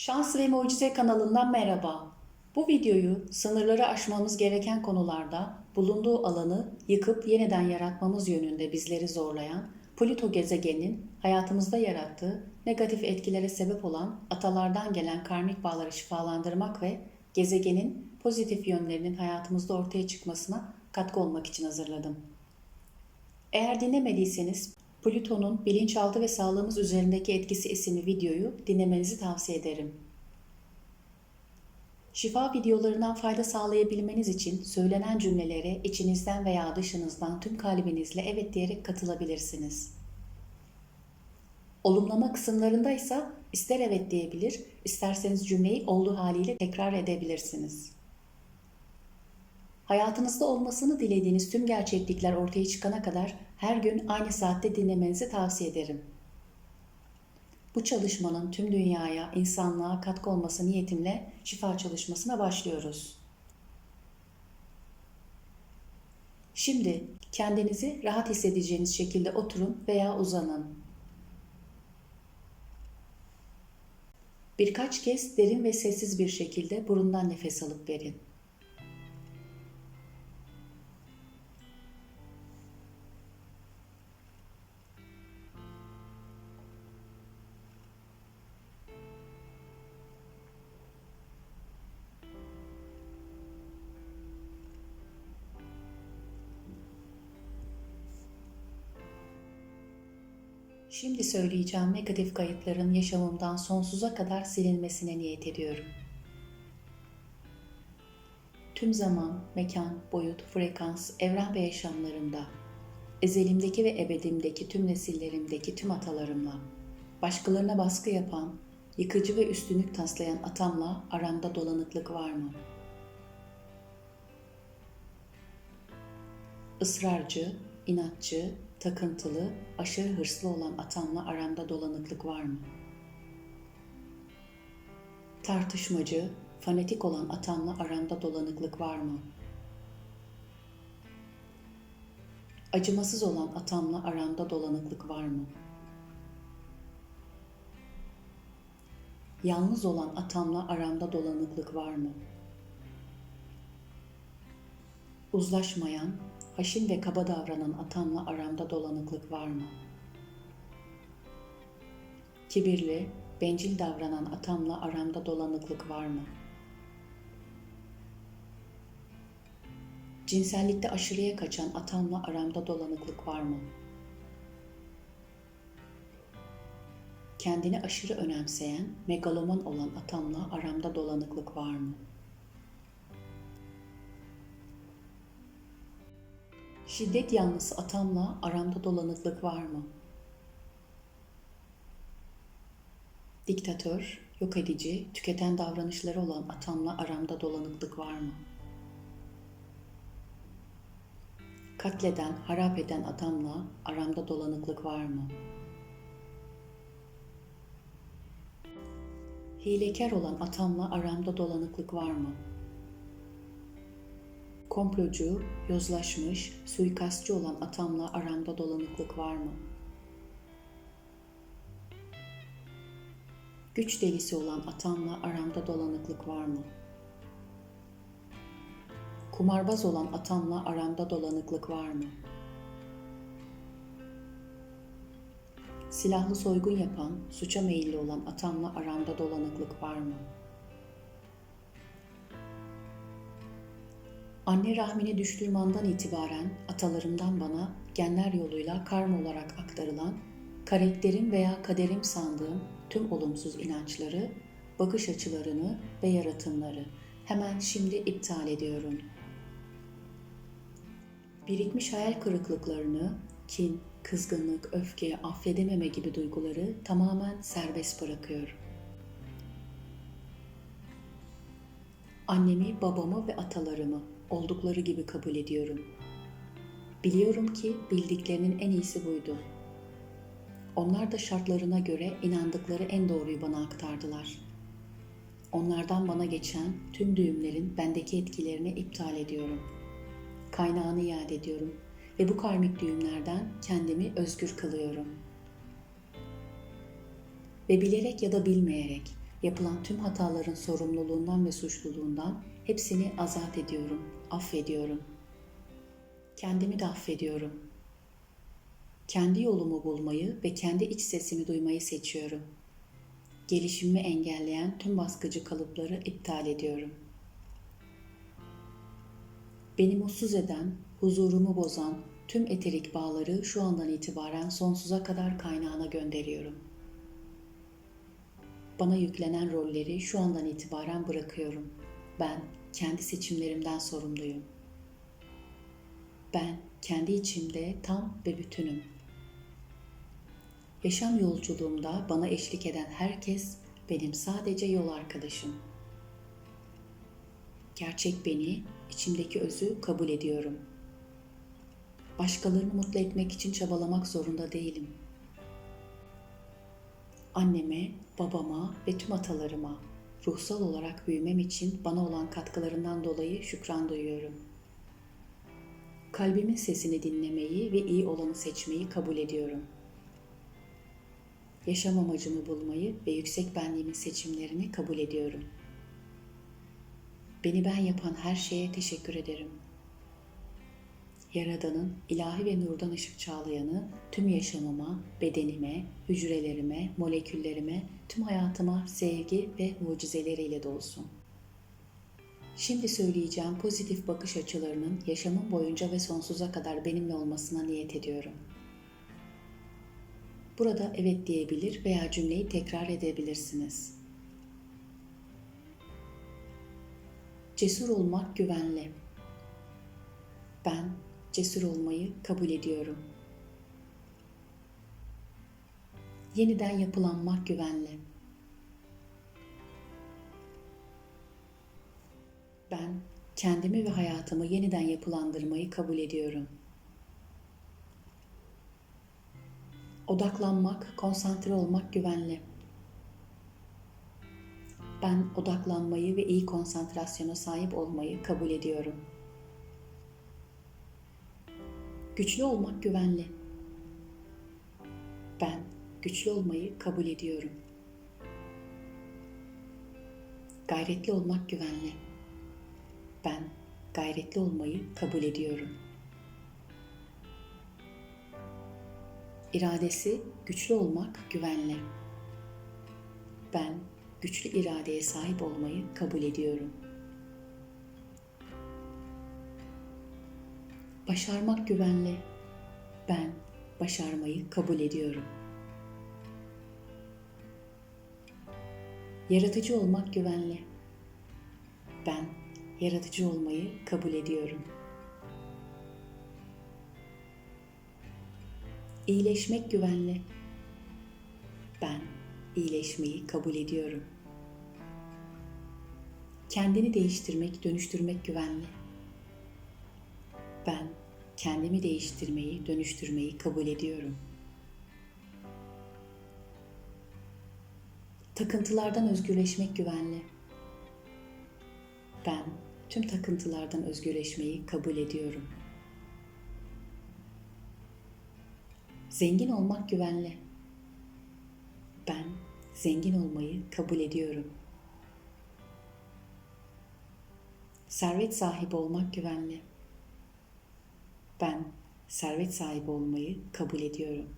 Şans ve Mucize kanalından merhaba. Bu videoyu sınırları aşmamız gereken konularda bulunduğu alanı yıkıp yeniden yaratmamız yönünde bizleri zorlayan Plüto gezegeninin hayatımızda yarattığı negatif etkilere sebep olan atalardan gelen karmik bağları şifalandırmak ve gezegenin pozitif yönlerinin hayatımızda ortaya çıkmasına katkı olmak için hazırladım. Eğer dinlemediyseniz Plüton'un bilinçaltı ve sağlığımız üzerindeki etkisi isimli videoyu dinlemenizi tavsiye ederim. Şifa videolarından fayda sağlayabilmeniz için söylenen cümlelere içinizden veya dışınızdan tüm kalbinizle evet diyerek katılabilirsiniz. Olumlama kısımlarında ise ister evet diyebilir, isterseniz cümleyi olduğu haliyle tekrar edebilirsiniz. Hayatınızda olmasını dilediğiniz tüm gerçeklikler ortaya çıkana kadar her gün aynı saatte dinlemenizi tavsiye ederim. Bu çalışmanın tüm dünyaya, insanlığa katkı olması niyetimle şifa çalışmasına başlıyoruz. Şimdi kendinizi rahat hissedeceğiniz şekilde oturun veya uzanın. Birkaç kez derin ve sessiz bir şekilde burundan nefes alıp verin. Şimdi söyleyeceğim negatif kayıtların yaşamımdan sonsuza kadar silinmesine niyet ediyorum. Tüm zaman, mekan, boyut, frekans, evren ve yaşamlarımda, ezelimdeki ve ebedimdeki tüm nesillerimdeki tüm atalarımla, başkalarına baskı yapan, yıkıcı ve üstünlük taslayan atamla aramda dolanıklık var mı? Israrcı, inatçı, takıntılı, aşırı hırslı olan atamla aramda dolanıklık var mı? Tartışmacı, fanatik olan atamla aramda dolanıklık var mı? Acımasız olan atamla aramda dolanıklık var mı? Yalnız olan atamla aramda dolanıklık var mı? Uzlaşmayan, haşin ve kaba davranan atamla aramda dolanıklık var mı? Kibirli, bencil davranan atamla aramda dolanıklık var mı? Cinsellikte aşırıya kaçan atamla aramda dolanıklık var mı? Kendini aşırı önemseyen, megaloman olan atamla aramda dolanıklık var mı? Şiddet yanlısı atamla aramda dolanıklık var mı? Diktatör, yok edici, tüketen davranışları olan atamla aramda dolanıklık var mı? Katleden, harap eden atamla aramda dolanıklık var mı? Hilekar olan atamla aramda dolanıklık var mı? Komplocu, yozlaşmış, suikastçı olan atamla aramda dolanıklık var mı? Güç delisi olan atamla aramda dolanıklık var mı? Kumarbaz olan atamla aramda dolanıklık var mı? Silahlı soygun yapan, suça meyilli olan atamla aramda dolanıklık var mı? Anne rahmine düştüğüm andan itibaren atalarımdan bana genler yoluyla karma olarak aktarılan, karakterim veya kaderim sandığım tüm olumsuz inançları, bakış açılarını ve yaratımları hemen şimdi iptal ediyorum. Birikmiş hayal kırıklıklarını, kin, kızgınlık, öfke, affedememe gibi duyguları tamamen serbest bırakıyorum. Annemi, babamı ve atalarımı oldukları gibi kabul ediyorum. Biliyorum ki bildiklerinin en iyisi buydu. Onlar da şartlarına göre inandıkları en doğruyu bana aktardılar. Onlardan bana geçen tüm düğümlerin bendeki etkilerini iptal ediyorum. Kaynağını iade ediyorum ve bu karmik düğümlerden kendimi özgür kılıyorum. Ve bilerek ya da bilmeyerek Yapılan tüm hataların sorumluluğundan ve suçluluğundan hepsini azat ediyorum, affediyorum. Kendimi de affediyorum. Kendi yolumu bulmayı ve kendi iç sesimi duymayı seçiyorum. Gelişimimi engelleyen tüm baskıcı kalıpları iptal ediyorum. Beni mutsuz eden, huzurumu bozan tüm eterik bağları şu andan itibaren sonsuza kadar kaynağına gönderiyorum. Bana yüklenen rolleri şu andan itibaren bırakıyorum. Ben kendi seçimlerimden sorumluyum. Ben kendi içimde tam ve bütünüm. Yaşam yolculuğumda bana eşlik eden herkes benim sadece yol arkadaşım. Gerçek beni, içimdeki özü kabul ediyorum. Başkalarını mutlu etmek için çabalamak zorunda değilim. Anneme, babama ve tüm atalarıma ruhsal olarak büyümem için bana olan katkılarından dolayı şükran duyuyorum. Kalbimin sesini dinlemeyi ve iyi olanı seçmeyi kabul ediyorum. Yaşam amacımı bulmayı ve yüksek benliğimin seçimlerini kabul ediyorum. Beni ben yapan her şeye teşekkür ederim. Yaradan'ın ilahi ve nurdan ışık çağlayanı tüm yaşamıma, bedenime, hücrelerime, moleküllerime, tüm hayatıma sevgi ve mucizeleriyle dolsun. Şimdi söyleyeceğim pozitif bakış açılarının yaşamım boyunca ve sonsuza kadar benimle olmasına niyet ediyorum. Burada evet diyebilir veya cümleyi tekrar edebilirsiniz. Cesur olmak güvenli. Ben cesur olmayı kabul ediyorum. Yeniden yapılanmak güvenli. Ben kendimi ve hayatımı yeniden yapılandırmayı kabul ediyorum. Odaklanmak, konsantre olmak güvenli. Ben odaklanmayı ve iyi konsantrasyona sahip olmayı kabul ediyorum. Güçlü olmak güvenli. Ben güçlü olmayı kabul ediyorum. Gayretli olmak güvenli. Ben gayretli olmayı kabul ediyorum. İradesi güçlü olmak güvenli. Ben güçlü iradeye sahip olmayı kabul ediyorum. Başarmak güvenli. Ben başarmayı kabul ediyorum. Yaratıcı olmak güvenli. Ben yaratıcı olmayı kabul ediyorum. İyileşmek güvenli. Ben iyileşmeyi kabul ediyorum. Kendini değiştirmek, dönüştürmek güvenli. Ben kendimi değiştirmeyi, dönüştürmeyi kabul ediyorum. Takıntılardan özgürleşmek güvenli. Ben tüm takıntılardan özgürleşmeyi kabul ediyorum. Zengin olmak güvenli. Ben zengin olmayı kabul ediyorum. Servet sahibi olmak güvenli. Ben servet sahibi olmayı kabul ediyorum.